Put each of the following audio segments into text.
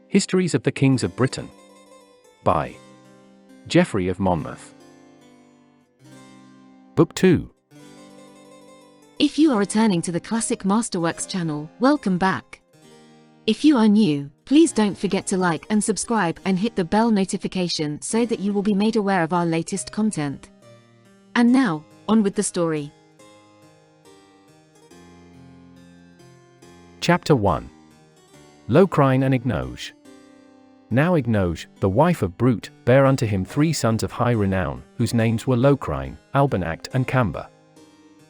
Histories of the Kings of Britain by Geoffrey of Monmouth. Book 2. If you are returning to the Classic Masterworks channel, welcome back. If you are new, please don't forget to like and subscribe and hit the bell notification so that you will be made aware of our latest content. And now, on with the story. Chapter 1. Locrine and Ignoge. Now Ignoge, the wife of Brute, bare unto him 3 sons of high renown, whose names were Locrine, Albanact and Camber.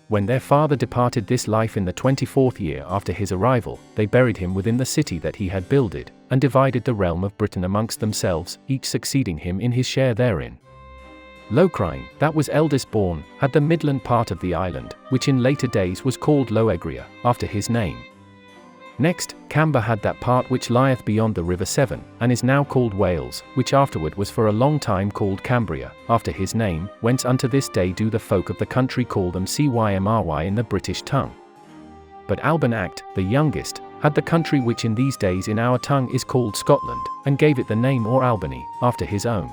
When their father departed this life in the 24th year after his arrival, they buried him within the city that he had builded, and divided the realm of Britain amongst themselves, each succeeding him in his share therein. Locrine, that was eldest born, had the midland part of the island, which in later days was called Loegria, after his name. Next, Camber had that part which lieth beyond the river Severn, and is now called Wales, which afterward was for a long time called Cambria, after his name, whence unto this day do the folk of the country call them Cymry in the British tongue. But Albanact, the youngest, had the country which in these days in our tongue is called Scotland, and gave it the name or Albany, after his own.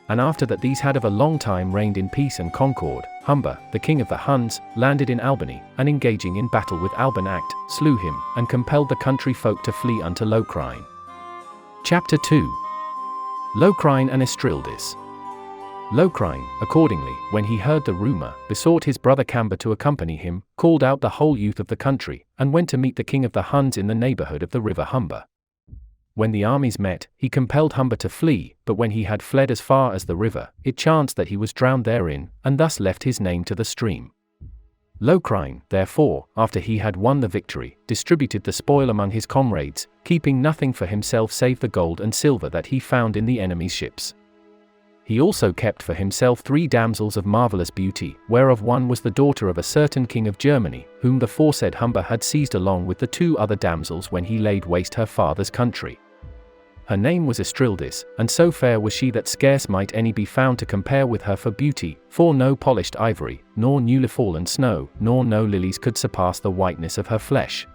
And after that these had of a long time reigned in peace and concord, Humber, the king of the Huns, landed in Albany, and engaging in battle with Albanact, slew him, and compelled the country folk to flee unto Locrine. Chapter 2. Locrine and Estrildis. Locrine, accordingly, when he heard the rumour, besought his brother Camber to accompany him, called out the whole youth of the country, and went to meet the king of the Huns in the neighbourhood of the river Humber. When the armies met, he compelled Humber to flee, but when he had fled as far as the river, it chanced that he was drowned therein, and thus left his name to the stream. Locrine, therefore, after he had won the victory, distributed the spoil among his comrades, keeping nothing for himself save the gold and silver that he found in the enemy's ships. He also kept for himself 3 damsels of marvellous beauty, whereof one was the daughter of a certain king of Germany, whom the foresaid Humber had seized along with the 2 other damsels when he laid waste her father's country. Her name was Estrildis, and so fair was she that scarce might any be found to compare with her for beauty, for no polished ivory, nor newly fallen snow, nor no lilies could surpass the whiteness of her flesh.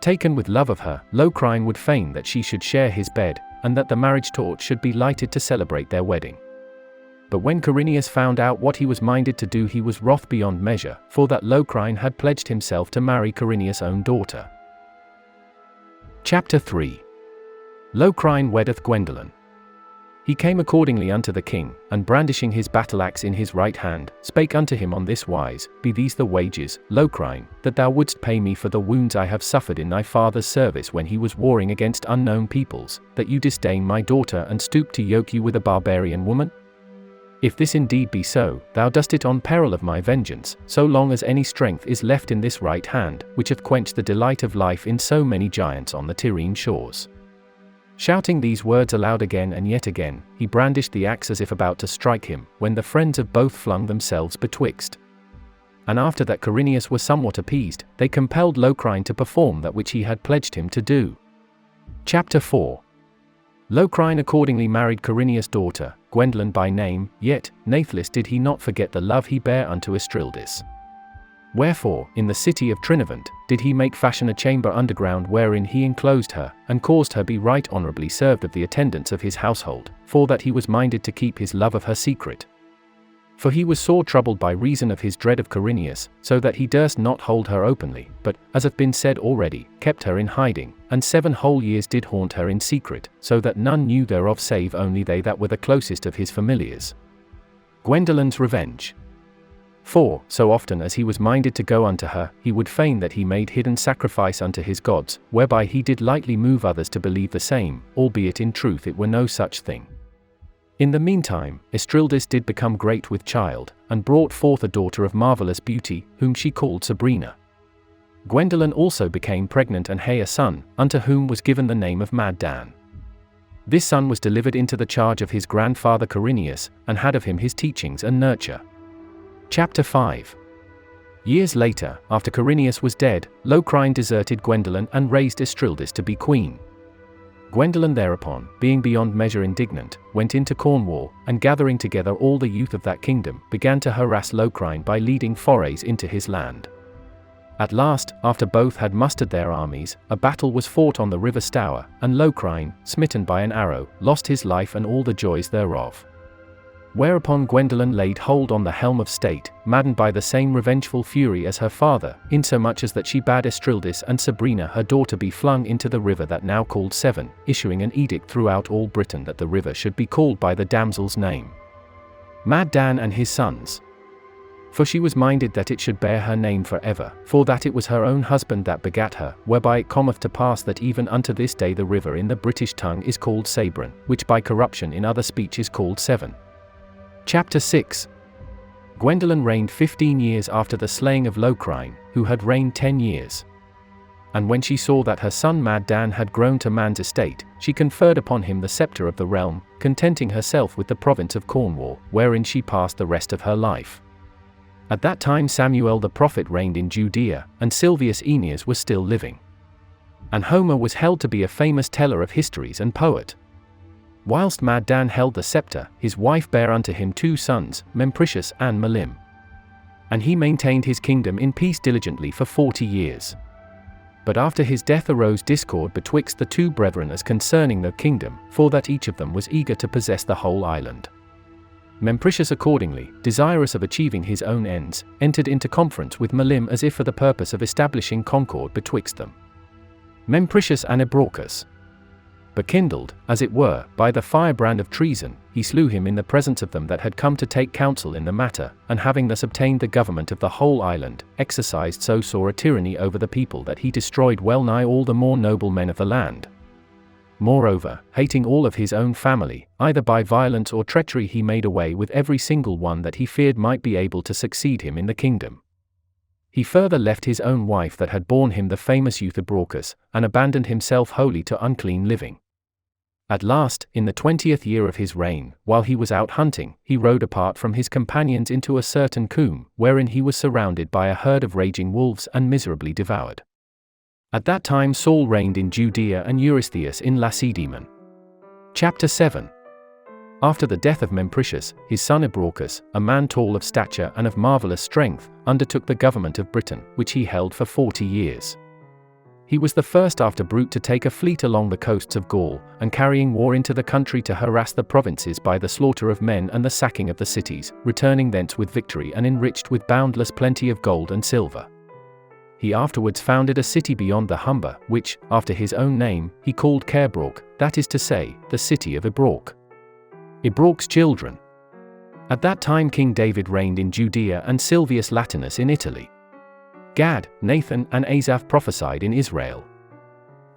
Taken with love of her, Locrine would fain that she should share his bed, and that the marriage torch should be lighted to celebrate their wedding. But when Corineus found out what he was minded to do, he was wroth beyond measure, for that Locrine had pledged himself to marry Corineus' own daughter. Chapter 3. Locrine weddeth Gwendolen. He came accordingly unto the king, and brandishing his battle-axe in his right hand, spake unto him on this wise: Be these the wages, Locrine, that thou wouldst pay me for the wounds I have suffered in thy father's service when he was warring against unknown peoples, that you disdain my daughter and stoop to yoke you with a barbarian woman? If this indeed be so, thou dost it on peril of my vengeance, so long as any strength is left in this right hand, which hath quenched the delight of life in so many giants on the Tyrrhene shores. Shouting these words aloud again and yet again, he brandished the axe as if about to strike him, when the friends of both flung themselves betwixt. And after that Corineus was somewhat appeased, they compelled Locrine to perform that which he had pledged him to do. Chapter 4. Locrine accordingly married Corineus' daughter, Gwendolen by name, yet, nathless did he not forget the love he bare unto Estrildis. Wherefore, in the city of Trinavant, did he make fashion a chamber underground wherein he enclosed her, and caused her be right honourably served of the attendants of his household, for that he was minded to keep his love of her secret. For he was sore troubled by reason of his dread of Corineus, so that he durst not hold her openly, but, as hath been said already, kept her in hiding, and 7 whole years did haunt her in secret, so that none knew thereof save only they that were the closest of his familiars. Gwendolen's revenge. For, so often as he was minded to go unto her, he would fain that he made hidden sacrifice unto his gods, whereby he did lightly move others to believe the same, albeit in truth it were no such thing. In the meantime, Estrildis did become great with child, and brought forth a daughter of marvellous beauty, whom she called Sabrina. Gwendolen also became pregnant and had a son, unto whom was given the name of Mad Dan. This son was delivered into the charge of his grandfather Corineus, and had of him his teachings and nurture. Chapter 5. Years later, after Corineus was dead, Locrine deserted Gwendolen and raised Estrildis to be queen. Gwendolen thereupon, being beyond measure indignant, went into Cornwall, and gathering together all the youth of that kingdom, began to harass Locrine by leading forays into his land. At last, after both had mustered their armies, a battle was fought on the river Stour, and Locrine, smitten by an arrow, lost his life and all the joys thereof. Whereupon Gwendolen laid hold on the helm of state, maddened by the same revengeful fury as her father, insomuch as that she bade Estrildis and Sabrina her daughter be flung into the river that now called Severn, issuing an edict throughout all Britain that the river should be called by the damsel's name, Mad Dan and his sons. For she was minded that it should bear her name for ever, for that it was her own husband that begat her, whereby it cometh to pass that even unto this day the river in the British tongue is called Sabron, which by corruption in other speech is called Severn. Chapter 6. Gwendolen reigned 15 years after the slaying of Locrine, who had reigned 10 years. And when she saw that her son Mad Dan had grown to man's estate, she conferred upon him the sceptre of the realm, contenting herself with the province of Cornwall, wherein she passed the rest of her life. At that time Samuel the prophet reigned in Judea, and Silvius Aeneas was still living. And Homer was held to be a famous teller of histories and poet. Whilst Mad Dan held the sceptre, his wife bare unto him 2 sons, Mempricius and Melim. And he maintained his kingdom in peace diligently for 40 years. But after his death arose discord betwixt the 2 brethren as concerning the kingdom, for that each of them was eager to possess the whole island. Mempricius accordingly, desirous of achieving his own ends, entered into conference with Melim as if for the purpose of establishing concord betwixt them. Mempricius and Ebraucus, but kindled, as it were, by the firebrand of treason, he slew him in the presence of them that had come to take counsel in the matter, and having thus obtained the government of the whole island, exercised so sore a tyranny over the people that he destroyed well nigh all the more noble men of the land. Moreover, hating all of his own family, either by violence or treachery he made away with every single one that he feared might be able to succeed him in the kingdom. He further left his own wife that had borne him the famous youth Ebraucus, and abandoned himself wholly to unclean living. At last, in the 20th year of his reign, while he was out hunting, he rode apart from his companions into a certain coombe, wherein he was surrounded by a herd of raging wolves and miserably devoured. At that time Saul reigned in Judea and Eurystheus in Lacedaemon. Chapter 7. After the death of Mempricius, his son Ebraucus, a man tall of stature and of marvellous strength, undertook the government of Britain, which he held for 40 years. He was the first after Brute to take a fleet along the coasts of Gaul, and carrying war into the country to harass the provinces by the slaughter of men and the sacking of the cities, returning thence with victory and enriched with boundless plenty of gold and silver. He afterwards founded a city beyond the Humber, which, after his own name, he called Caerbrauch, that is to say, the city of Ebrauch. Ebrauch's children. At that time King David reigned in Judea and Silvius Latinus in Italy. Gad, Nathan and Asaph prophesied in Israel.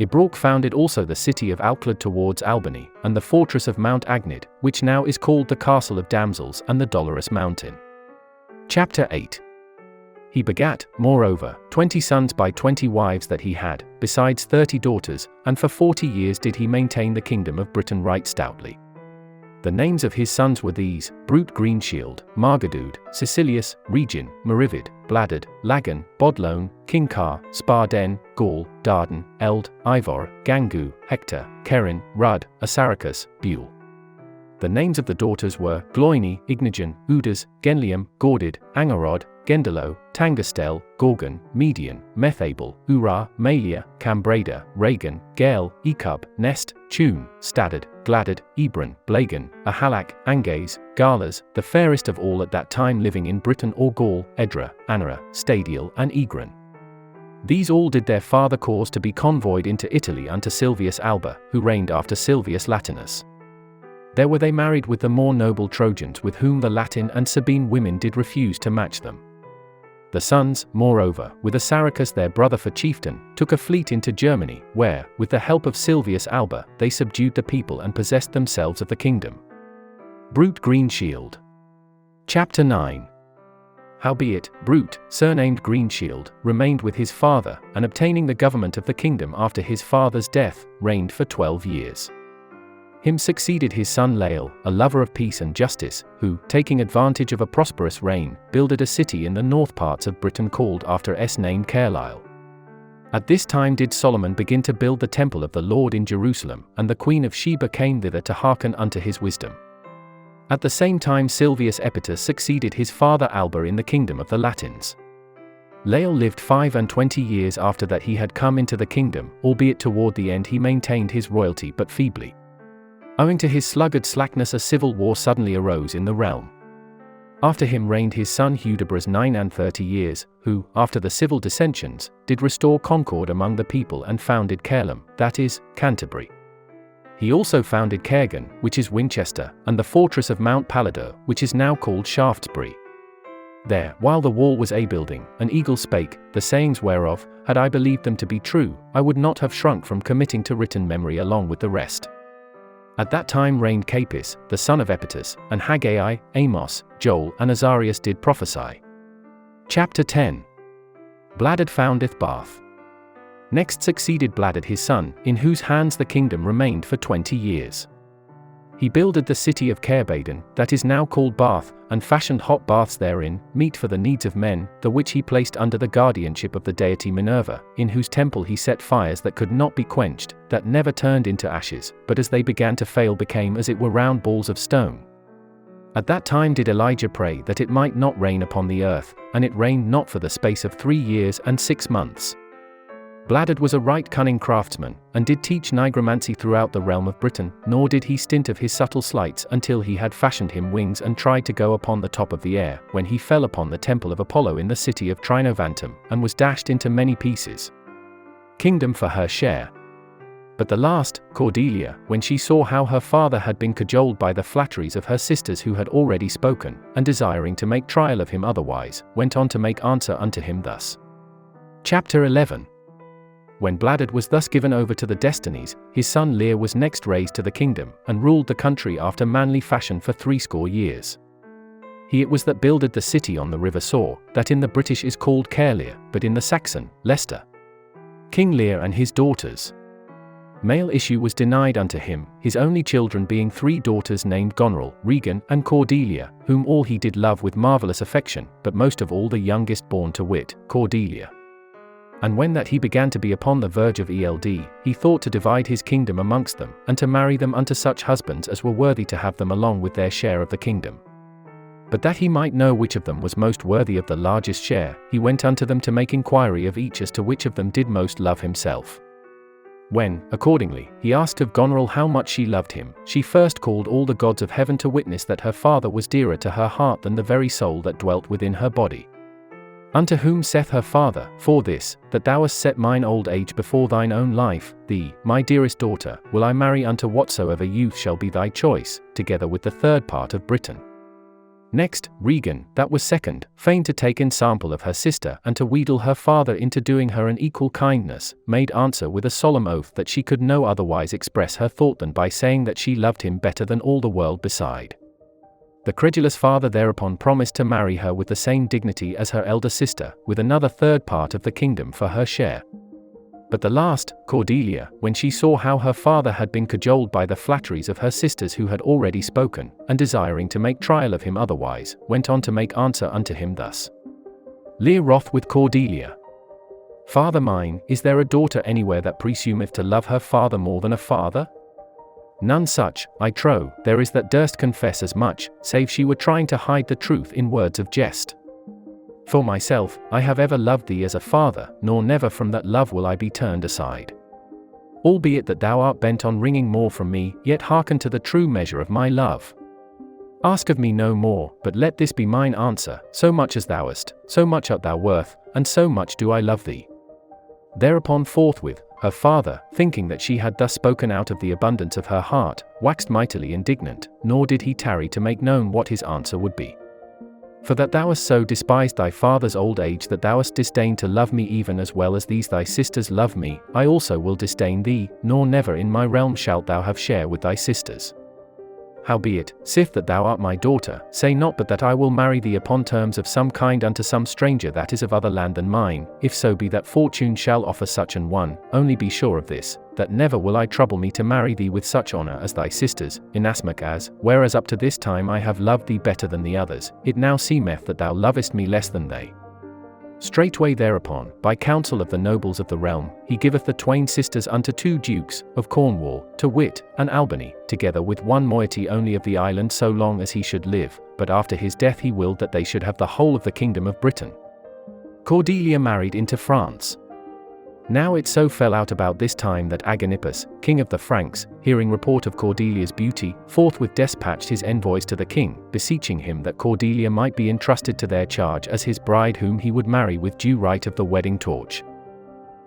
Ebrauch founded also the city of Alclad towards Albany, and the fortress of Mount Agnid, which now is called the Castle of Damsels and the Dolorous Mountain. Chapter 8. He begat, moreover, 20 sons by 20 wives that he had, besides 30 daughters, and for 40 years did he maintain the kingdom of Britain right stoutly. The names of his sons were these: Brute Greenshield, Margadude, Cecilius, Regin, Merivid, Bladud, Lagan, Bodlone, Kingcar, Sparden, Gaul, Dardan, Eld, Ivor, Gangu, Hector, Kerin, Rud, Assaracus, Buell. The names of the daughters were Gloini, Ignigen, Udas, Genlium, Gordid, Angarod, Gendelo, Tangastel, Gorgon, Median, Methabel, Urah, Malia, Cambrada, Regan, Gael, Ecub, Nest, Tune, Stadad, Gladad, Ebron, Blagan, Ahalak, Anges, Galas, the fairest of all at that time living in Britain or Gaul, Edra, Anara, Stadiel and Egron. These all did their father cause to be convoyed into Italy unto Silvius Alba, who reigned after Silvius Latinus. There were they married with the more noble Trojans, with whom the Latin and Sabine women did refuse to match them. The sons, moreover, with Assaracus their brother for chieftain, took a fleet into Germany, where, with the help of Silvius Alba, they subdued the people and possessed themselves of the kingdom. Brute Greenshield. Chapter 9. Howbeit, Brute, surnamed Greenshield, remained with his father, and obtaining the government of the kingdom after his father's death, reigned for 12 years. Him succeeded his son Lael, a lover of peace and justice, who, taking advantage of a prosperous reign, builded a city in the north parts of Britain called after S named Carlisle. At this time did Solomon begin to build the temple of the Lord in Jerusalem, and the queen of Sheba came thither to hearken unto his wisdom. At the same time Silvius Epitus succeeded his father Alba in the kingdom of the Latins. Lear lived 25 years after that he had come into the kingdom, albeit toward the end he maintained his royalty but feebly. Owing to his sluggard slackness a civil war suddenly arose in the realm. After him reigned his son Hudibras 39 years, who, after the civil dissensions, did restore concord among the people and founded Caerleon, that is, Canterbury. He also founded Caergen, which is Winchester, and the fortress of Mount Palador, which is now called Shaftesbury. There, while the wall was a-building, an eagle spake, the sayings whereof, had I believed them to be true, I would not have shrunk from committing to written memory along with the rest. At that time reigned Capys, the son of Epictus, and Haggai, Amos, Joel, and Azarias did prophesy. Chapter 10. Bladud foundeth Bath. Next succeeded Bladud his son, in whose hands the kingdom remained for 20 years. He builded the city of Caerbaden, that is now called Bath, and fashioned hot baths therein, meet for the needs of men, the which he placed under the guardianship of the deity Minerva, in whose temple he set fires that could not be quenched, that never turned into ashes, but as they began to fail became as it were round balls of stone. At that time did Elijah pray that it might not rain upon the earth, and it rained not for the space of 3 years and 6 months. Bladud was a right cunning craftsman, and did teach nigromancy throughout the realm of Britain, nor did he stint of his subtle sleights until he had fashioned him wings and tried to go upon the top of the air, when he fell upon the temple of Apollo in the city of Trinovantum, and was dashed into many pieces. Kingdom for her share. But the last, Cordelia, when she saw how her father had been cajoled by the flatteries of her sisters who had already spoken, and desiring to make trial of him otherwise, went on to make answer unto him thus. Chapter 11. When Bladud was thus given over to the destinies, his son Lear was next raised to the kingdom, and ruled the country after manly fashion for 60 years. He it was that builded the city on the river Soar, that in the British is called Caerleon, but in the Saxon, Leicester. King Lear and his daughters. Male issue was denied unto him, his only children being 3 daughters named Goneril, Regan, and Cordelia, whom all he did love with marvellous affection, but most of all the youngest born to wit, Cordelia. And when that he began to be upon the verge of eld, he thought to divide his kingdom amongst them, and to marry them unto such husbands as were worthy to have them along with their share of the kingdom. But that he might know which of them was most worthy of the largest share, he went unto them to make inquiry of each as to which of them did most love himself. When, accordingly, he asked of Goneril how much she loved him, she first called all the gods of heaven to witness that her father was dearer to her heart than the very soul that dwelt within her body. Unto whom saith her father, For this, that thou hast set mine old age before thine own life, thee, my dearest daughter, will I marry unto whatsoever youth shall be thy choice, together with the third part of Britain. Next, Regan, that was second, feigned to take ensample of her sister and to wheedle her father into doing her an equal kindness, made answer with a solemn oath that she could no otherwise express her thought than by saying that she loved him better than all the world beside. The credulous father thereupon promised to marry her with the same dignity as her elder sister, with another third part of the kingdom for her share. But the last, Cordelia, when she saw how her father had been cajoled by the flatteries of her sisters who had already spoken, and desiring to make trial of him otherwise, went on to make answer unto him thus. Lear wroth with Cordelia. Father mine, is there a daughter anywhere that presumeth to love her father more than a father? None such, I trow, there is that durst confess as much, save she were trying to hide the truth in words of jest. For myself, I have ever loved thee as a father, nor never from that love will I be turned aside. Albeit that thou art bent on wringing more from me, yet hearken to the true measure of my love. Ask of me no more, but let this be mine answer, so much as thou hast, so much art thou worth, and so much do I love thee. Thereupon forthwith, her father, thinking that she had thus spoken out of the abundance of her heart, waxed mightily indignant, nor did he tarry to make known what his answer would be. For that thou hast so despised thy father's old age that thou hast disdained to love me even as well as these thy sisters love me, I also will disdain thee, nor never in my realm shalt thou have share with thy sisters. Howbeit, sith that thou art my daughter, say not but that I will marry thee upon terms of some kind unto some stranger that is of other land than mine, if so be that fortune shall offer such an one, only be sure of this, that never will I trouble me to marry thee with such honour as thy sisters, inasmuch as, whereas up to this time I have loved thee better than the others, it now seemeth that thou lovest me less than they. Straightway thereupon, by counsel of the nobles of the realm, he giveth the twain sisters unto 2 dukes, of Cornwall, to wit, and Albany, together with one moiety only of the island so long as he should live, but after his death he willed that they should have the whole of the kingdom of Britain. Cordelia married into France. Now it so fell out about this time that Agenippus, king of the Franks, hearing report of Cordelia's beauty, forthwith despatched his envoys to the king, beseeching him that Cordelia might be entrusted to their charge as his bride whom he would marry with due right of the wedding torch.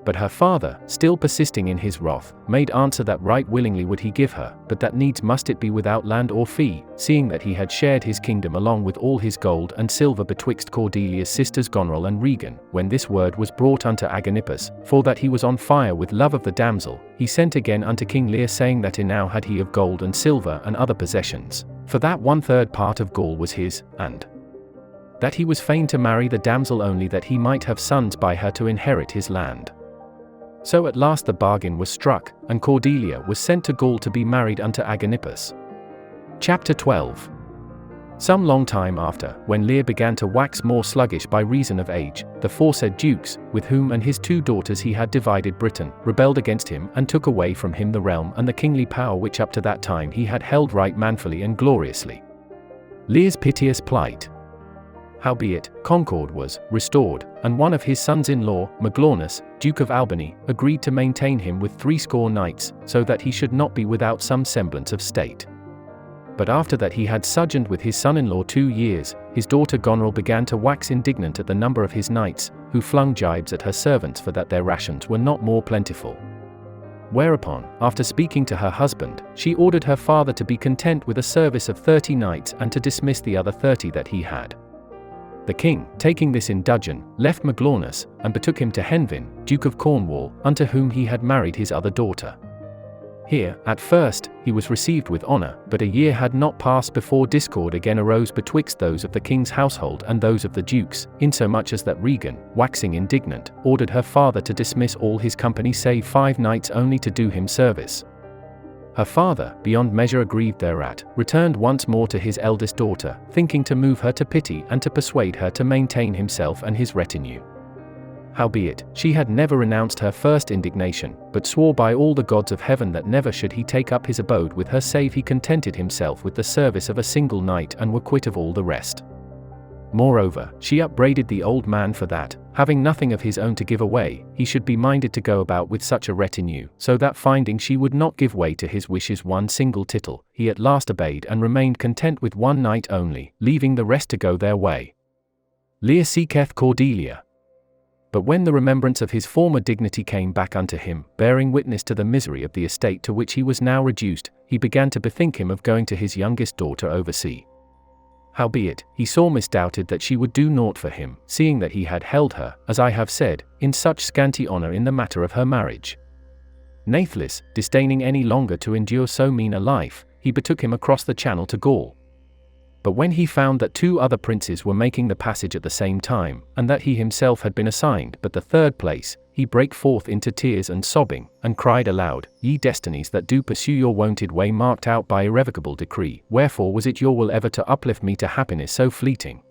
But her father, still persisting in his wrath, made answer that right willingly would he give her, but that needs must it be without land or fee, seeing that he had shared his kingdom along with all his gold and silver betwixt Cordelia's sisters Goneril and Regan. When this word was brought unto Agenippus, for that he was on fire with love of the damsel, he sent again unto King Lear saying that enow had he of gold and silver and other possessions, for that 1/3 part of Gaul was his, and that he was fain to marry the damsel only that he might have sons by her to inherit his land. So at last the bargain was struck, and Cordelia was sent to Gaul to be married unto Agenippus. Chapter 12. Some long time after, when Lear began to wax more sluggish by reason of age, the foresaid dukes, with whom and his 2 daughters he had divided Britain, rebelled against him and took away from him the realm and the kingly power which up to that time he had held right manfully and gloriously. Lear's piteous plight. Howbeit, concord was restored, and one of his sons-in-law, Maglaunus, Duke of Albany, agreed to maintain him with 60 knights, so that he should not be without some semblance of state. But after that he had sojourned with his son-in-law 2 years, his daughter Goneril began to wax indignant at the number of his knights, who flung gibes at her servants for that their rations were not more plentiful. Whereupon, after speaking to her husband, she ordered her father to be content with a service of 30 knights and to dismiss the other 30 that he had. The king, taking this in dudgeon, left Maglaunus, and betook him to Henvin, Duke of Cornwall, unto whom he had married his other daughter. Here, at first, he was received with honour, but a year had not passed before discord again arose betwixt those of the king's household and those of the dukes, insomuch as that Regan, waxing indignant, ordered her father to dismiss all his company save 5 knights only to do him service. Her father, beyond measure aggrieved thereat, returned once more to his eldest daughter, thinking to move her to pity and to persuade her to maintain himself and his retinue. Howbeit, she had never renounced her first indignation, but swore by all the gods of heaven that never should he take up his abode with her save he contented himself with the service of a single knight and were quit of all the rest. Moreover, she upbraided the old man for that, having nothing of his own to give away, he should be minded to go about with such a retinue, so that finding she would not give way to his wishes one single tittle, he at last obeyed and remained content with 1 knight only, leaving the rest to go their way. Lear seeketh Cordelia. But when the remembrance of his former dignity came back unto him, bearing witness to the misery of the estate to which he was now reduced, he began to bethink him of going to his youngest daughter oversea. Howbeit, he sore misdoubted that she would do naught for him, seeing that he had held her, as I have said, in such scanty honour in the matter of her marriage. Natheless, disdaining any longer to endure so mean a life, he betook him across the channel to Gaul. But when he found that 2 other princes were making the passage at the same time, and that he himself had been assigned but the 3rd place, he brake forth into tears and sobbing, and cried aloud, Ye destinies that do pursue your wonted way marked out by irrevocable decree, wherefore was it your will ever to uplift me to happiness so fleeting?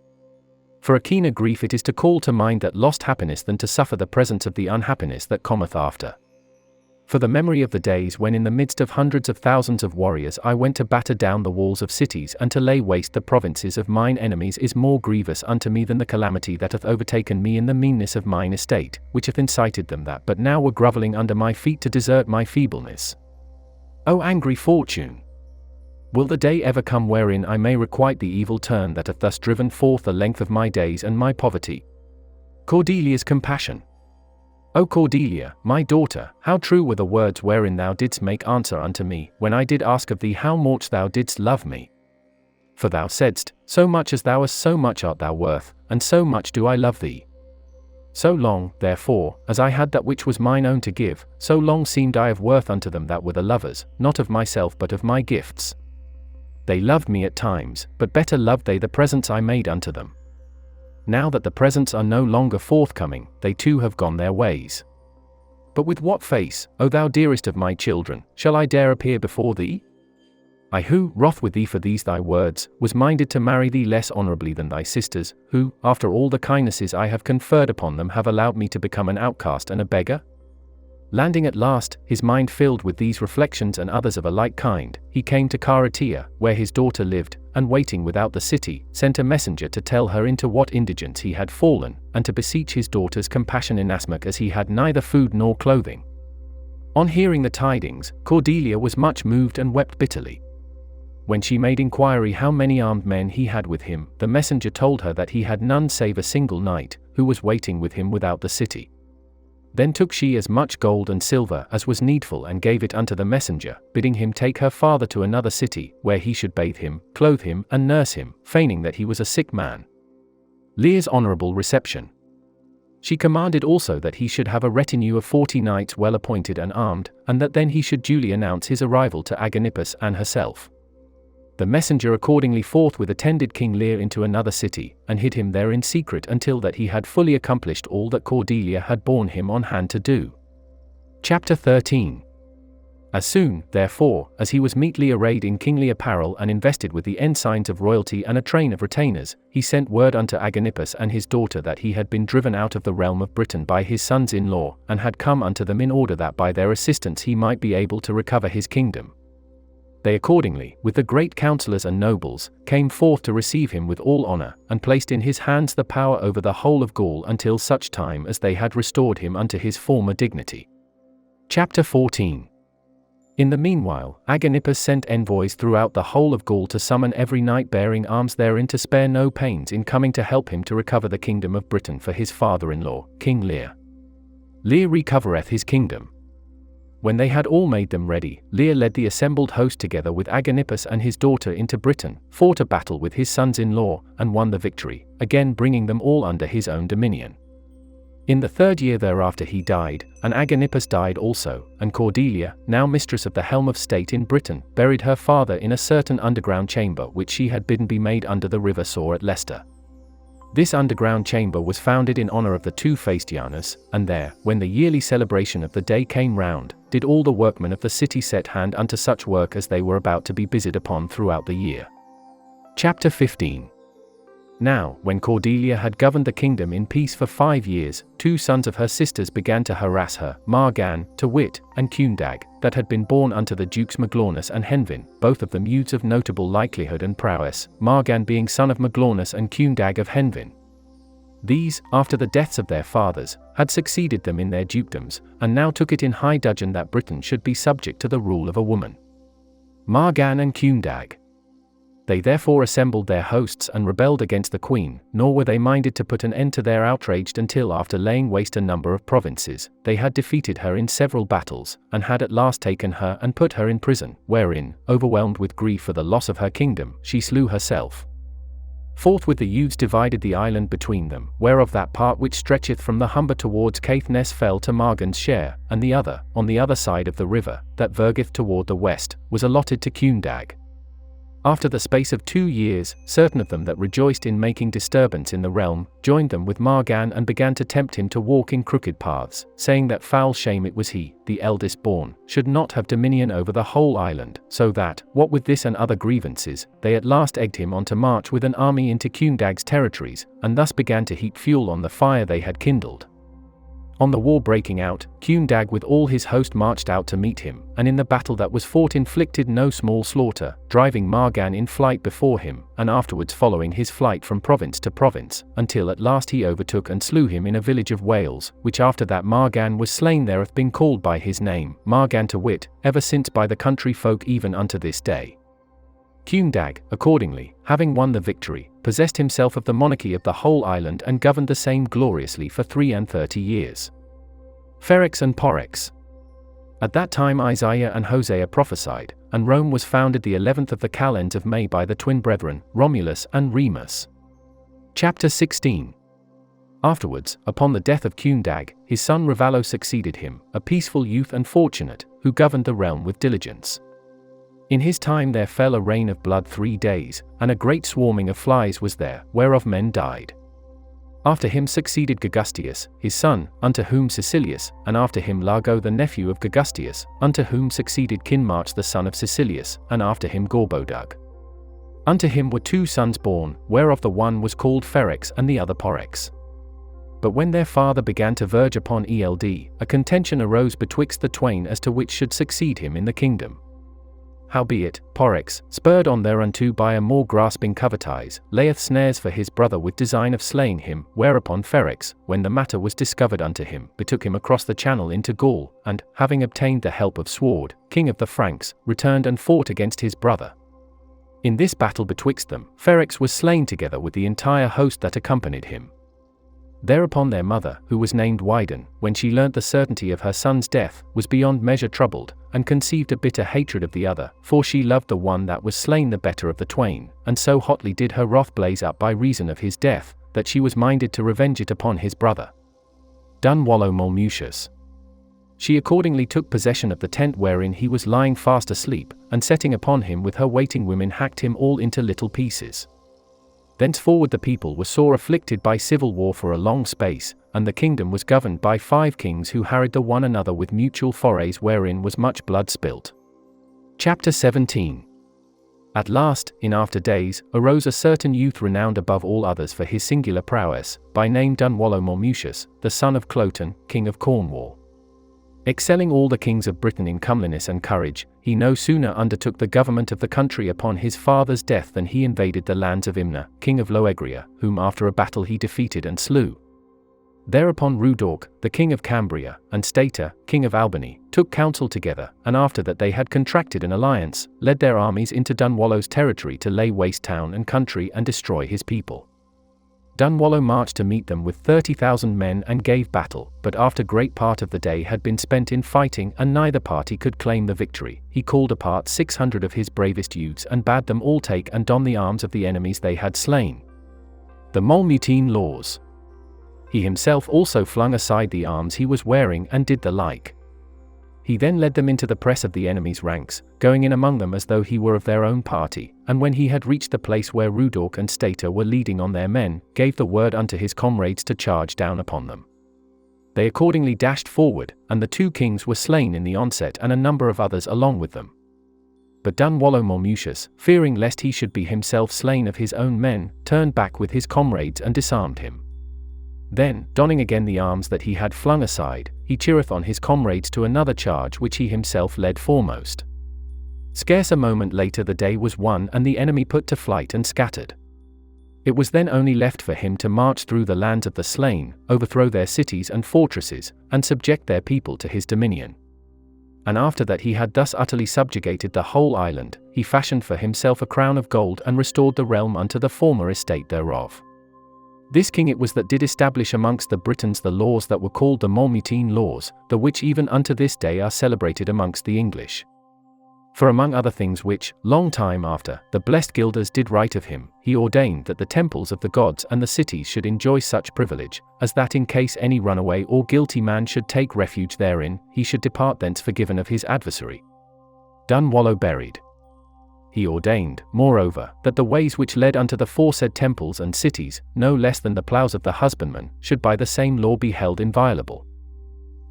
For a keener grief it is to call to mind that lost happiness than to suffer the presence of the unhappiness that cometh after. For the memory of the days when in the midst of hundreds of thousands of warriors I went to batter down the walls of cities and to lay waste the provinces of mine enemies is more grievous unto me than the calamity that hath overtaken me in the meanness of mine estate, which hath incited them that but now were grovelling under my feet to desert my feebleness. O angry fortune! Will the day ever come wherein I may requite the evil turn that hath thus driven forth the length of my days and my poverty? Cordelia's compassion. O Cordelia, my daughter, how true were the words wherein thou didst make answer unto me, when I did ask of thee how much thou didst love me. For thou saidst, So much as thou hast so much art thou worth, and so much do I love thee. So long, therefore, as I had that which was mine own to give, so long seemed I of worth unto them that were the lovers, not of myself but of my gifts. They loved me at times, but better loved they the presents I made unto them. Now that the presents are no longer forthcoming, they too have gone their ways. But with what face, O thou dearest of my children, shall I dare appear before thee? I who, wroth with thee for these thy words, was minded to marry thee less honourably than thy sisters, who, after all the kindnesses I have conferred upon them have allowed me to become an outcast and a beggar? Landing at last, his mind filled with these reflections and others of a like kind, he came to Cordelia, where his daughter lived, and waiting without the city, sent a messenger to tell her into what indigence he had fallen, and to beseech his daughter's compassion inasmuch as he had neither food nor clothing. On hearing the tidings, Cordelia was much moved and wept bitterly. When she made inquiry how many armed men he had with him, the messenger told her that he had none save a single knight, who was waiting with him without the city. Then took she as much gold and silver as was needful and gave it unto the messenger, bidding him take her father to another city, where he should bathe him, clothe him, and nurse him, feigning that he was a sick man. Lear's honourable reception. She commanded also that he should have a retinue of 40 knights well appointed and armed, and that then he should duly announce his arrival to Agenippus and herself. The messenger accordingly forthwith attended King Lear into another city, and hid him there in secret until that he had fully accomplished all that Cordelia had borne him on hand to do. Chapter 13. As soon, therefore, as he was meetly arrayed in kingly apparel and invested with the ensigns of royalty and a train of retainers, he sent word unto Agenippus and his daughter that he had been driven out of the realm of Britain by his sons-in-law, and had come unto them in order that by their assistance he might be able to recover his kingdom. They accordingly, with the great councillors and nobles, came forth to receive him with all honour, and placed in his hands the power over the whole of Gaul until such time as they had restored him unto his former dignity. Chapter 14. In the meanwhile, Agenippus sent envoys throughout the whole of Gaul to summon every knight bearing arms therein to spare no pains in coming to help him to recover the kingdom of Britain for his father-in-law, King Lear. Lear recovereth his kingdom. When they had all made them ready, Lear led the assembled host together with Agenippus and his daughter into Britain, fought a battle with his sons-in-law, and won the victory, again bringing them all under his own dominion. In the 3rd year thereafter he died, and Agenippus died also, and Cordelia, now mistress of the helm of state in Britain, buried her father in a certain underground chamber which she had bidden be made under the river Soar at Leicester. This underground chamber was founded in honour of the two-faced Janus, and there, when the yearly celebration of the day came round, did all the workmen of the city set hand unto such work as they were about to be busied upon throughout the year. Chapter 15. Now, when Cordelia had governed the kingdom in peace for 5 years, 2 sons of her sisters began to harass her, Margan, to wit, and Cundag, that had been born unto the dukes Maglaunus and Henvin, both of them youths of notable likelihood and prowess, Margan being son of Maglaunus and Cundag of Henvin. These, after the deaths of their fathers, had succeeded them in their dukedoms, and now took it in high dudgeon that Britain should be subject to the rule of a woman. Margan and Cundag. They therefore assembled their hosts and rebelled against the queen, nor were they minded to put an end to their outrage until after laying waste a number of provinces, they had defeated her in several battles, and had at last taken her and put her in prison, wherein, overwhelmed with grief for the loss of her kingdom, she slew herself. Forthwith the youths divided the island between them, whereof that part which stretcheth from the Humber towards Caithness fell to Margan's share, and the other, on the other side of the river, that vergeth toward the west, was allotted to Cundag. After the space of 2 years, certain of them that rejoiced in making disturbance in the realm, joined them with Margan and began to tempt him to walk in crooked paths, saying that foul shame it was he, the eldest born, should not have dominion over the whole island, so that, what with this and other grievances, they at last egged him on to march with an army into Cundag's territories, and thus began to heap fuel on the fire they had kindled. On the war breaking out, Cundag with all his host marched out to meet him, and in the battle that was fought inflicted no small slaughter, driving Margan in flight before him, and afterwards following his flight from province to province, until at last he overtook and slew him in a village of Wales, which after that Margan was slain there hath been called by his name, Margan to wit, ever since by the country folk even unto this day. Cundag, accordingly, having won the victory, possessed himself of the monarchy of the whole island and governed the same gloriously for 33 years. Ferex and Porrex. At that time Isaiah and Hosea prophesied, and Rome was founded the 11th of the calends of May by the twin brethren, Romulus and Remus. Chapter 16. Afterwards, upon the death of Cundag, his son Ravallo succeeded him, a peaceful youth and fortunate, who governed the realm with diligence. In his time there fell a rain of blood 3 days, and a great swarming of flies was there, whereof men died. After him succeeded Gegustius, his son, unto whom Caecilius, and after him Largo the nephew of Gegustius, unto whom succeeded Kinmarch the son of Caecilius, and after him Gorbodug. Unto him were 2 sons born, whereof the one was called Ferex and the other Porrex. But when their father began to verge upon Eld, a contention arose betwixt the twain as to which should succeed him in the kingdom. howbeit, Porrex, spurred on thereunto by a more grasping covetise, layeth snares for his brother with design of slaying him, whereupon Ferrex, when the matter was discovered unto him, betook him across the channel into Gaul, and, having obtained the help of Sword, king of the Franks, returned and fought against his brother. In this battle betwixt them, Ferrex was slain together with the entire host that accompanied him. Thereupon their mother, who was named Wyden, when she learnt the certainty of her son's death, was beyond measure troubled, and conceived a bitter hatred of the other, for she loved the one that was slain the better of the twain, and so hotly did her wrath blaze up by reason of his death, that she was minded to revenge it upon his brother. Dunwallow Molmutius. She accordingly took possession of the tent wherein he was lying fast asleep, and setting upon him with her waiting women hacked him all into little pieces. Thenceforward the people were sore afflicted by civil war for a long space, and the kingdom was governed by 5 kings who harried the one another with mutual forays wherein was much blood spilt. Chapter 17. At last, in after days, arose a certain youth renowned above all others for his singular prowess, by name Dunwallow Molmutius, the son of Cloten, king of Cornwall. Excelling all the kings of Britain in comeliness and courage, he no sooner undertook the government of the country upon his father's death than he invaded the lands of Imna, king of Loegria, whom after a battle he defeated and slew. Thereupon Rudorc, the king of Cambria, and Stator, king of Albany, took counsel together, and after that they had contracted an alliance, led their armies into Dunwallow's territory to lay waste town and country and destroy his people. Dunwallow marched to meet them with 30,000 men and gave battle, but after great part of the day had been spent in fighting and neither party could claim the victory, he called apart 600 of his bravest youths and bade them all take and don the arms of the enemies they had slain. The Molmutine laws. He himself also flung aside the arms he was wearing and did the like. He then led them into the press of the enemy's ranks, going in among them as though he were of their own party, and when he had reached the place where Rudorc and Stator were leading on their men, gave the word unto his comrades to charge down upon them. They accordingly dashed forward, and the 2 kings were slain in the onset and a number of others along with them. But Dunwallow Molmutius, fearing lest he should be himself slain of his own men, turned back with his comrades and disarmed him. Then, donning again the arms that he had flung aside, he cheereth on his comrades to another charge which he himself led foremost. Scarce a moment later the day was won and the enemy put to flight and scattered. It was then only left for him to march through the lands of the slain, overthrow their cities and fortresses, and subject their people to his dominion. And after that he had thus utterly subjugated the whole island, he fashioned for himself a crown of gold and restored the realm unto the former estate thereof. This king it was that did establish amongst the Britons the laws that were called the Molmutine laws, the which even unto this day are celebrated amongst the English. For among other things which, long time after, the blessed Gilders did write of him, he ordained that the temples of the gods and the cities should enjoy such privilege, as that in case any runaway or guilty man should take refuge therein, he should depart thence forgiven of his adversary. Dunwallow buried. He ordained, moreover, that the ways which led unto the foresaid temples and cities, no less than the ploughs of the husbandman, should by the same law be held inviolable.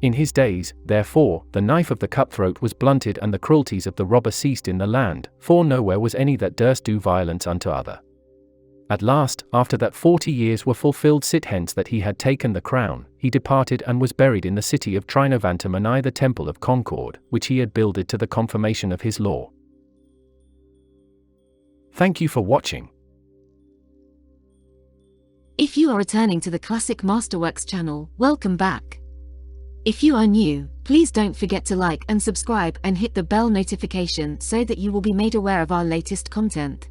In his days, therefore, the knife of the cutthroat was blunted and the cruelties of the robber ceased in the land, for nowhere was any that durst do violence unto other. At last, after that 40 years were fulfilled sit hence that he had taken the crown, he departed and was buried in the city of Trinovantum anigh the temple of Concord, which he had builded to the confirmation of his law. Thank you for watching. If you are returning to the Classic Masterworks channel, welcome back. If you are new, please don't forget to like and subscribe and hit the bell notification so that you will be made aware of our latest content.